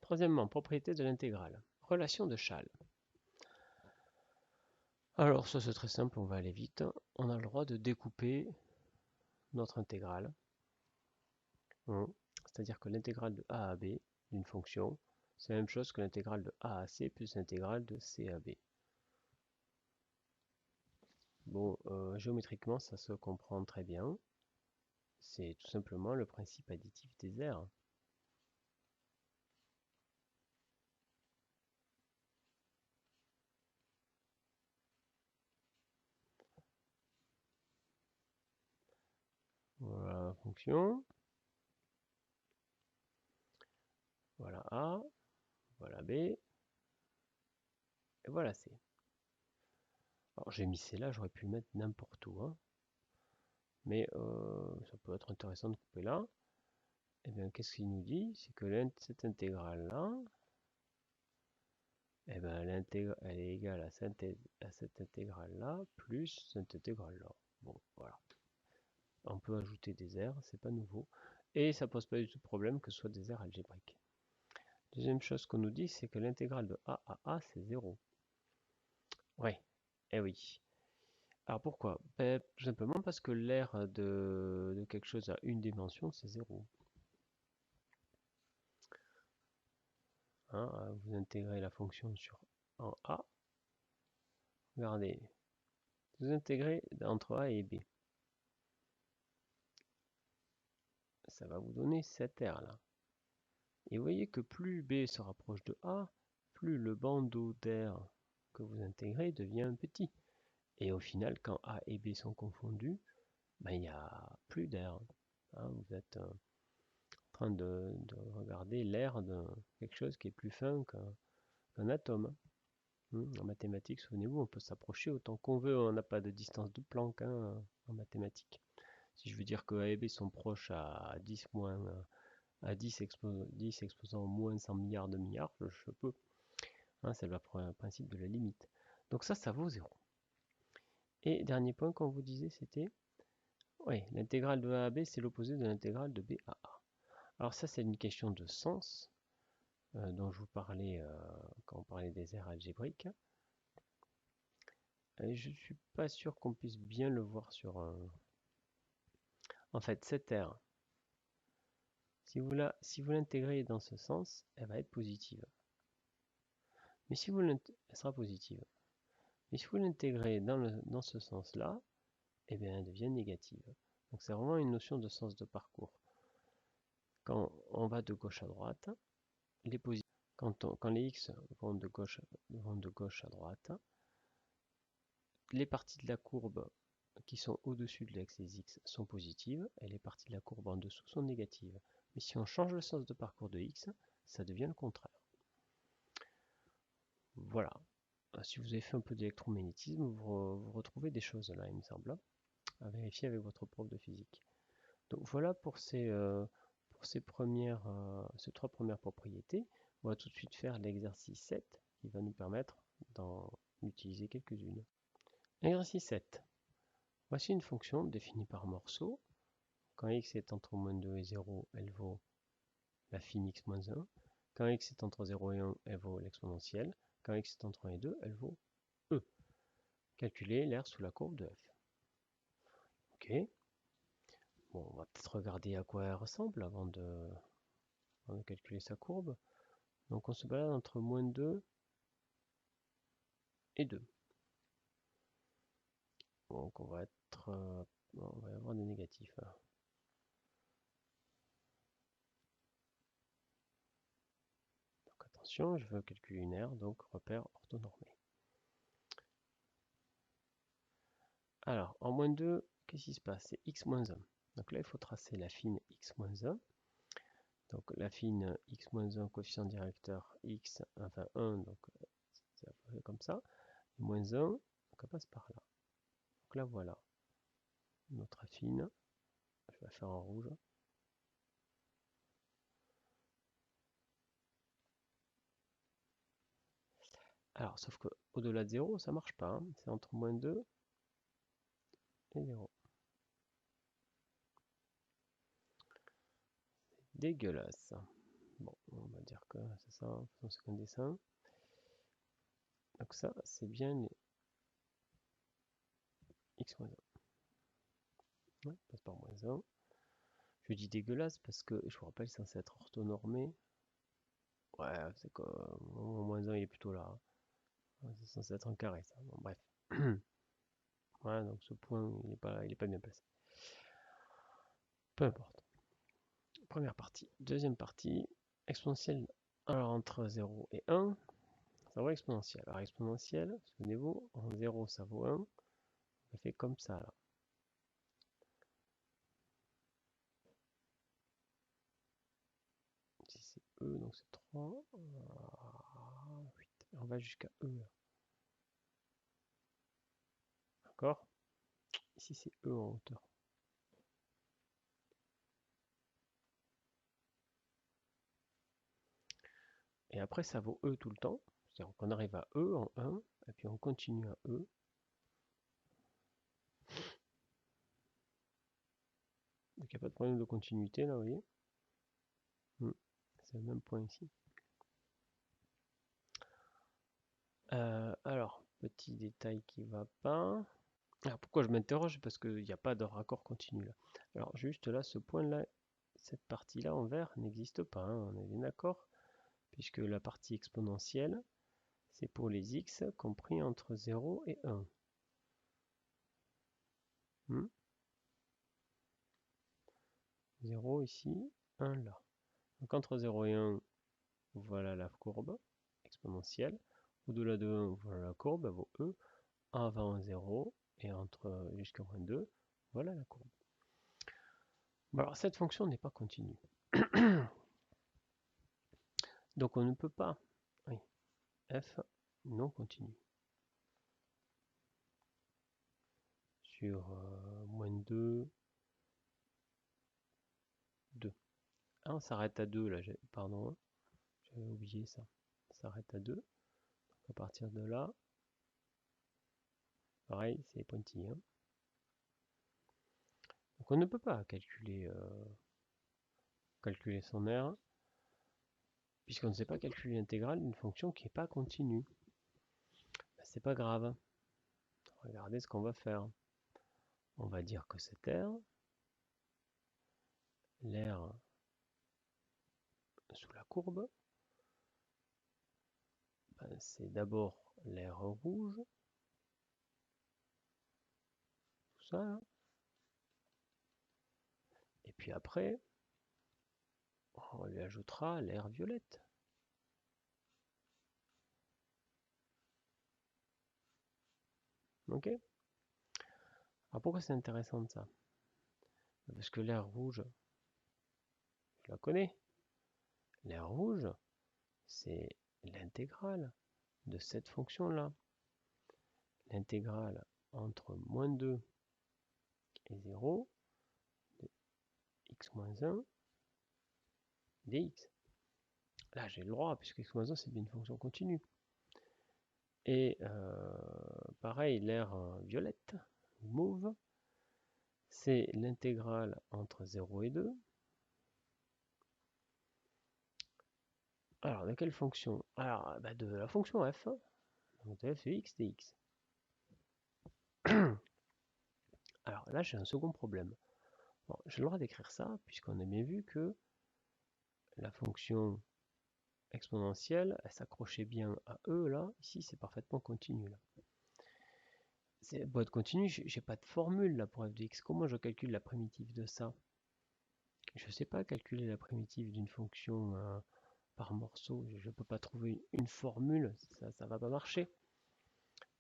Troisièmement, propriété de l'intégrale. Relation de Chasles. Alors ça c'est très simple, on va aller vite. On a le droit de découper notre intégrale. C'est-à-dire que l'intégrale de a à b d'une fonction, c'est la même chose que l'intégrale de a à c plus l'intégrale de c à b. Bon, géométriquement ça se comprend très bien. C'est tout simplement le principe additif des aires. Voilà la fonction. Voilà A, voilà B, et voilà C. Alors j'ai mis C là, j'aurais pu le mettre n'importe où, hein. Mais ça peut être intéressant de couper là. Et bien qu'est-ce qu'il nous dit? C'est que cette intégrale là, eh ben, elle est égale à cette intégrale là plus cette intégrale là. Bon, voilà. On peut ajouter des aires, c'est pas nouveau. Et ça pose pas du tout de problème que ce soit des aires algébriques. Deuxième chose qu'on nous dit, c'est que l'intégrale de a à a, c'est 0. Ouais, eh oui. Alors pourquoi? Ben, tout simplement parce que l'aire de quelque chose à une dimension, c'est 0. Hein, vous intégrez la fonction en a. Regardez, vous intégrez entre a et b. Ça va vous donner cette aire là. Et vous voyez que plus b se rapproche de a, plus le bandeau d'air que vous intégrez devient petit. Et au final, quand a et b sont confondus, ben, il n'y a plus d'air. Hein, vous êtes en train de regarder l'air de quelque chose qui est plus fin qu'un atome. En mathématiques, souvenez-vous, on peut s'approcher autant qu'on veut, on n'a pas de distance de Planck en mathématiques. Si je veux dire que A et B sont proches à 10 moins à 10 exposant au moins 100 milliards de milliards, je peux. Hein, c'est le principe de la limite. Donc ça vaut 0. Et dernier point qu'on vous disait, c'était oui, l'intégrale de A à B, c'est l'opposé de l'intégrale de B à A. Alors ça, c'est une question de sens dont je vous parlais quand on parlait des aires algébriques. Et je ne suis pas sûr qu'on puisse bien le voir sur un... En fait, cette aire, si vous l'intégrez dans ce sens, elle va être positive. Mais si vous elle sera positive. Mais si vous l'intégrez dans ce sens-là, eh bien, elle devient négative. Donc c'est vraiment une notion de sens de parcours. Quand on va de gauche à droite, les positifs. Quand les x vont de gauche à droite, les parties de la courbe qui sont au-dessus de l'axe des x sont positives et les parties de la courbe en dessous sont négatives. Mais si on change le sens de parcours de x, ça devient le contraire. Voilà. Si vous avez fait un peu d'électromagnétisme, vous retrouvez des choses là, il me semble, à vérifier avec votre prof de physique. Donc voilà pour ces trois premières propriétés. On va tout de suite faire l'exercice 7 qui va nous permettre d'en utiliser quelques-unes. Exercice 7. Voici une fonction définie par morceau. Quand x est entre moins 2 et 0, elle vaut la fine x moins 1. Quand x est entre 0 et 1, elle vaut l'exponentielle. Quand x est entre 1 et 2, elle vaut e. Calculer l'aire sous la courbe de f. Ok. Bon, on va peut-être regarder à quoi elle ressemble avant de calculer sa courbe. Donc on se balade entre moins 2 et 2. Donc on va y avoir des négatifs. Donc attention, je veux calculer une aire, donc repère orthonormé. Alors, en moins 2, qu'est-ce qui se passe? C'est x moins 1. Donc là, il faut tracer la fine x moins 1. Donc la fine x moins 1, coefficient directeur x, enfin 1, donc c'est à peu près comme ça. Moins 1, donc elle passe par là. Donc là, voilà notre affine. Je vais la faire en rouge. Alors, sauf que au-delà de 0, ça marche pas. Hein. C'est entre moins 2 et 0. Dégueulasse. Bon, on va dire que c'est ça, c'est un dessin. Donc ça, c'est bien les x moins 1. Ouais, passe par moins 1. Je dis dégueulasse parce que je vous rappelle, c'est censé être orthonormé. Ouais, c'est que moins 1 il est plutôt là. C'est censé être un carré ça. Bon, bref. Voilà, donc ce point il est pas bien placé. Peu importe. Première partie. Deuxième partie, exponentielle. Alors entre 0 et 1, ça vaut exponentielle. Alors exponentielle, souvenez-vous, en 0 ça vaut 1. On fait comme ça là. Ici c'est E, donc c'est 3. 8. On va jusqu'à E. D'accord? Ici c'est E en hauteur. Et après ça vaut E tout le temps. C'est-à-dire qu'on arrive à E en 1, et puis on continue à E. Donc il n'y a pas de problème de continuité là, vous voyez. C'est le même point ici. Alors, petit détail qui va pas. Alors pourquoi je m'interroge? Parce qu'il n'y a pas de raccord continu là. Alors juste là, ce point-là, cette partie-là en vert n'existe pas, hein, on est bien d'accord, puisque la partie exponentielle, c'est pour les x compris entre 0 et 1. 0 ici, 1 là. Donc entre 0 et 1, voilà la courbe exponentielle. Au-delà de 1, voilà la courbe, elle vaut E. Avant 0 et entre jusqu'à moins 2, voilà la courbe. Bon, alors cette fonction n'est pas continue. Donc on ne peut pas, oui, f non continu. Sur moins 2, 2. Ah, on s'arrête à 2 là, pardon, j'avais oublié ça. Ça s'arrête à 2. Donc à partir de là, pareil, c'est pointillé. Hein. Donc on ne peut pas calculer, calculer son R, puisqu'on ne sait pas calculer l'intégrale d'une fonction qui n'est pas continue. Ben, c'est pas grave. Regardez ce qu'on va faire. On va dire que cet R, l'air sous la courbe, ben, c'est d'abord l'air rouge, tout ça, là. Et puis après, on lui ajoutera l'air violette. Ok? Alors pourquoi c'est intéressant de ça? Parce que l'air rouge, je la connais. L'air rouge, c'est l'intégrale de cette fonction-là. L'intégrale entre moins 2 et 0 de x moins 1 dx. Là, j'ai le droit, puisque x moins 1, c'est bien une fonction continue. Et pareil, l'air violette, mauve, c'est l'intégrale entre 0 et 2. Alors, de quelle fonction? Alors, bah de la fonction f, donc de f de x dx. Alors là, j'ai un second problème. Bon, j'ai le droit d'écrire ça, puisqu'on a bien vu que la fonction exponentielle, elle s'accrochait bien à E, là. Ici, c'est parfaitement continu, là. C'est beau être continu, j'ai pas de formule, là, pour f de x. Comment je calcule la primitive de ça? Je ne sais pas calculer la primitive d'une fonction par morceau. Je ne peux pas trouver une formule, ça ne va pas marcher.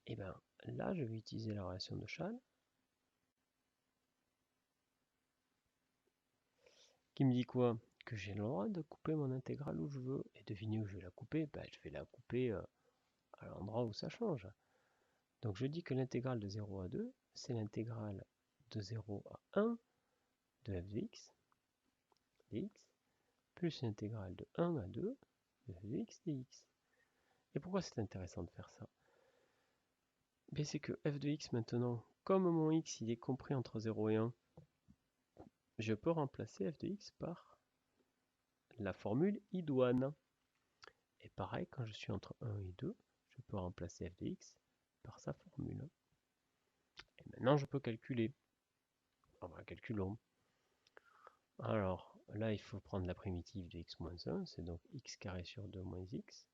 Et bien là, je vais utiliser la relation de Chasles, qui me dit quoi? Que j'ai le droit de couper mon intégrale où je veux. Et devinez où je vais la couper? Ben, je vais la couper à l'endroit où ça change. Donc je dis que l'intégrale de 0 à 2, c'est l'intégrale de 0 à 1 de f de x dx, plus l'intégrale de 1 à 2 de f de x dx. Et pourquoi c'est intéressant de faire ça? Ben, c'est que f de x maintenant, comme mon x il est compris entre 0 et 1, je peux remplacer f de x par la formule idoine. Et pareil, quand je suis entre 1 et 2, je peux remplacer f de x par sa formule. Et maintenant, je peux calculer. Enfin, calculons. Alors, là, il faut prendre la primitive de x moins 1, c'est donc x carré sur 2 moins x,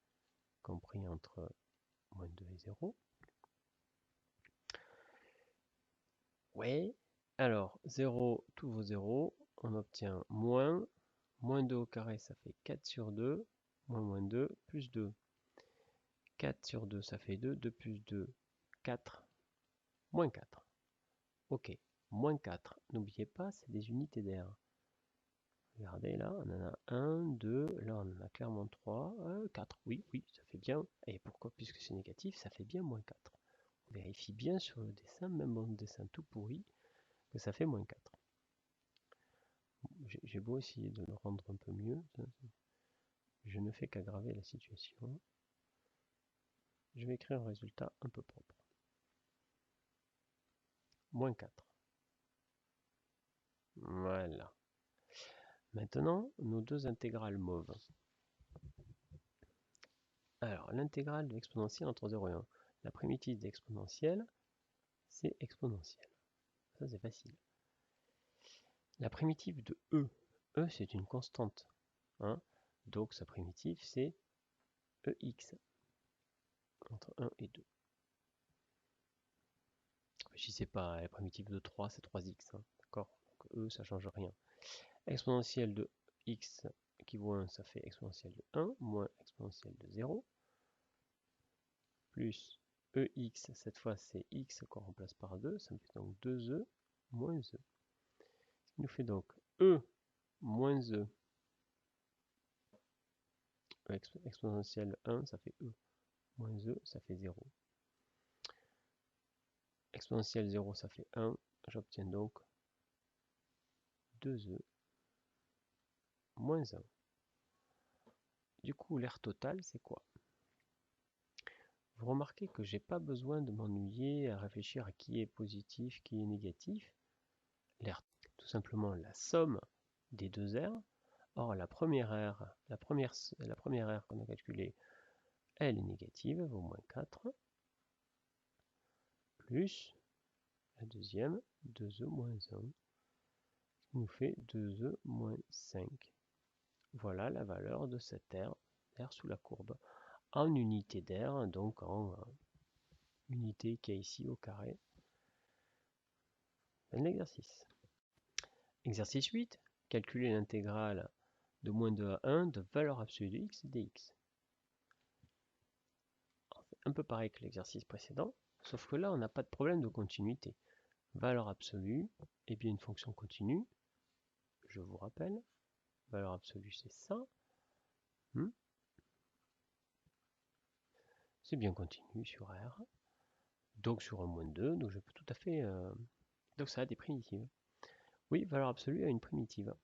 compris entre moins 2 et 0. Ouais, alors 0, tous vos 0, on obtient moins 2 au carré, ça fait 4 sur 2, moins 2, plus 2. 4 sur 2, ça fait 2, 2 plus 2, 4, moins 4. Ok, moins 4, n'oubliez pas, c'est des unités d'air. Regardez là, on en a 1, 2, là on en a clairement 3, 4. Oui, ça fait bien. Et pourquoi? Puisque c'est négatif, ça fait bien moins 4. On vérifie bien sur le dessin, même mon dessin tout pourri, que ça fait moins 4. J'ai beau essayer de le rendre un peu mieux, je ne fais qu'aggraver la situation. Je vais écrire un résultat un peu propre. Moins 4. Voilà. Maintenant, nos deux intégrales mauves. Alors, l'intégrale de l'exponentielle entre 0 et 1. La primitive d'exponentielle, c'est exponentielle. Ça, c'est facile. La primitive de E. E, c'est une constante. Hein, donc, sa primitive, c'est EX. Entre 1 et 2. Je ne sais pas, la primitive de 3, c'est 3x. Hein, d'accord? Donc, E, ça ne change rien. Exponentielle de x qui vaut 1, ça fait exponentielle de 1, moins exponentielle de 0, plus EX, cette fois c'est x qu'on remplace par 2, ça me fait donc 2e moins e. Ce qui nous fait donc e moins e, exponentielle 1, ça fait e, moins e, ça fait 0. Exponentielle 0, ça fait 1, j'obtiens donc 2e moins 1. Du coup, l'air total, c'est quoi? Vous remarquez que j'ai pas besoin de m'ennuyer à réfléchir à qui est positif, qui est négatif. L'air, tout simplement la somme des deux aires. Or, la première aire qu'on a calculée, elle est négative, elle vaut moins 4, plus la deuxième, 2e moins 1, ce qui nous fait 2e moins 5. Voilà la valeur de cette aire sous la courbe, en unité d'air, donc en unité qui est ici au carré. Un exercice. Exercice 8. Calculer l'intégrale de moins 2 à 1 de valeur absolue de x dx. Un peu pareil que l'exercice précédent, sauf que là on n'a pas de problème de continuité. Valeur absolue est bien une fonction continue, je vous rappelle, valeur absolue c'est ça, c'est bien continu sur R, donc sur un moins 2, donc je peux tout à fait, donc ça a des primitives. Oui, valeur absolue a une primitive,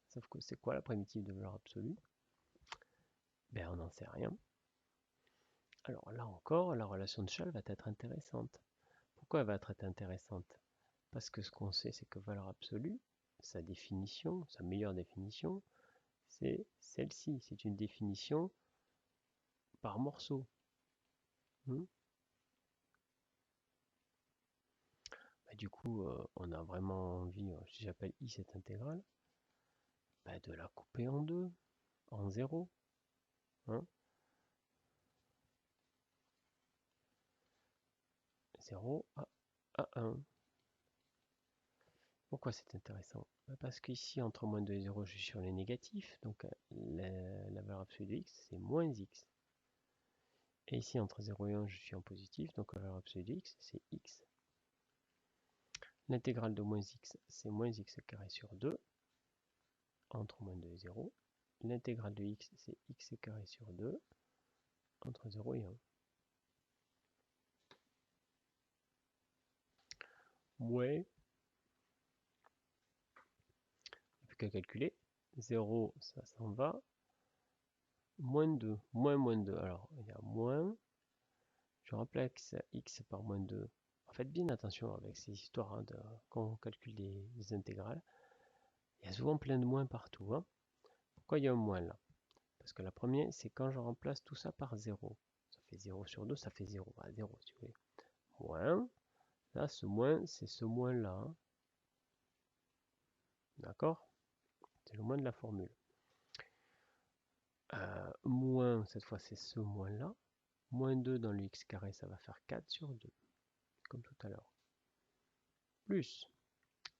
sauf que c'est quoi la primitive de valeur absolue? Ben on n'en sait rien. Alors là encore, la relation de Schall va être intéressante. Pourquoi elle va être intéressante? Parce que ce qu'on sait, c'est que valeur absolue, sa définition, sa meilleure définition, c'est celle-ci. C'est une définition par morceau. Du coup, on a vraiment envie, si j'appelle I cette intégrale, de la couper en deux, en 0. 0 à 1. Pourquoi c'est intéressant? Parce qu'ici, entre moins 2 et 0, je suis sur les négatifs, donc la valeur absolue de x, c'est moins x. Et ici, entre 0 et 1, je suis en positif, donc la valeur absolue de x, c'est x. L'intégrale de moins x, c'est moins x carré sur 2, entre moins 2 et 0. L'intégrale de x, c'est x carré sur 2, entre 0 et 1. Ouais. Plus qu'à calculer. 0, ça s'en va. Moins 2, moins 2. Alors, il y a moins. Je remplace x par moins 2. Faites bien attention avec ces histoires quand on calcule les intégrales. Il y a souvent plein de moins partout. Pourquoi il y a un moins là? Parce que la première, c'est quand je remplace tout ça par 0. Ça fait 0 sur 2, ça fait 0. À 0 si vous voulez. Moins. Là, ce moins, c'est ce moins-là. Hein. D'accord? C'est le moins de la formule. Moins, cette fois, c'est ce moins-là. Moins 2 dans le x carré, ça va faire 4 sur 2. Comme tout à l'heure. Plus,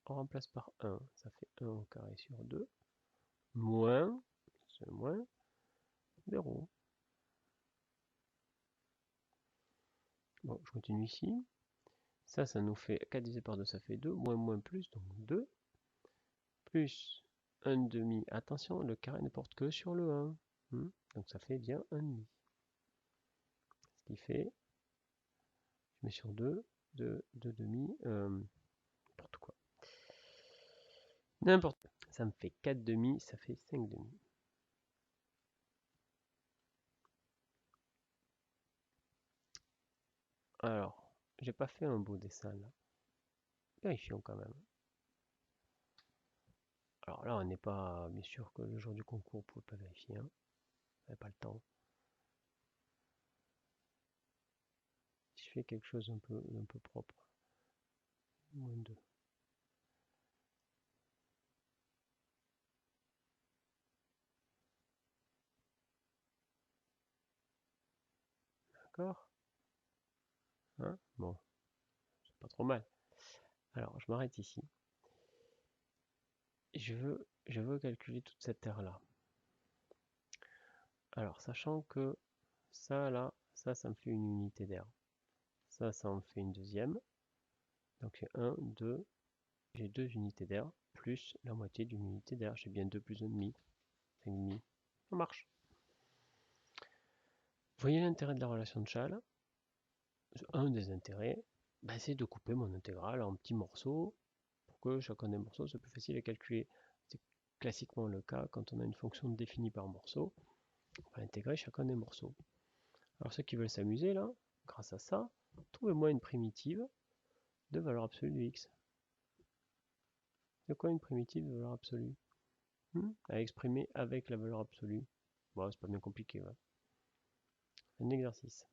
on remplace par 1, ça fait 1 au carré sur 2. Moins, ce moins, 0. Bon, je continue ici. Ça nous fait 4 divisé par 2, ça fait 2. Moins, moins, plus, donc 2. Plus 1 demi. Attention, le carré ne porte que sur le 1. Donc ça fait bien 1 demi. Ce qui fait, je mets sur 2, 2 demi, n'importe quoi. N'importe quoi. Ça me fait 4 demi, ça fait 5 demi. Alors, j'ai pas fait un beau dessin là. Vérifions quand même. Alors là, on n'est pas, bien sûr que le jour du concours, vous pouvez pas vérifier. Hein. Vous n'avez pas le temps. Si je fais quelque chose un peu propre. Moins 2. D'accord? Hein? Bon, c'est pas trop mal. Alors, je m'arrête ici. Je veux calculer toute cette terre-là. Alors, sachant que ça, là, ça me fait une unité d'air. Ça en fait une deuxième. Donc, j'ai 1, 2, j'ai 2 unités d'air, plus la moitié d'une unité d'air. J'ai bien 2 plus 1,5. 5,5. Ça marche. Vous voyez l'intérêt de la relation de Chasles? Un des intérêts, c'est de couper mon intégrale en petits morceaux pour que chacun des morceaux soit plus facile à calculer. C'est classiquement le cas quand on a une fonction définie par morceau. On va intégrer chacun des morceaux. Alors ceux qui veulent s'amuser là, grâce à ça, trouvez-moi une primitive de valeur absolue de x. C'est quoi une primitive de valeur absolue? À exprimer avec la valeur absolue. Bon, c'est pas bien compliqué. Ouais. Un exercice.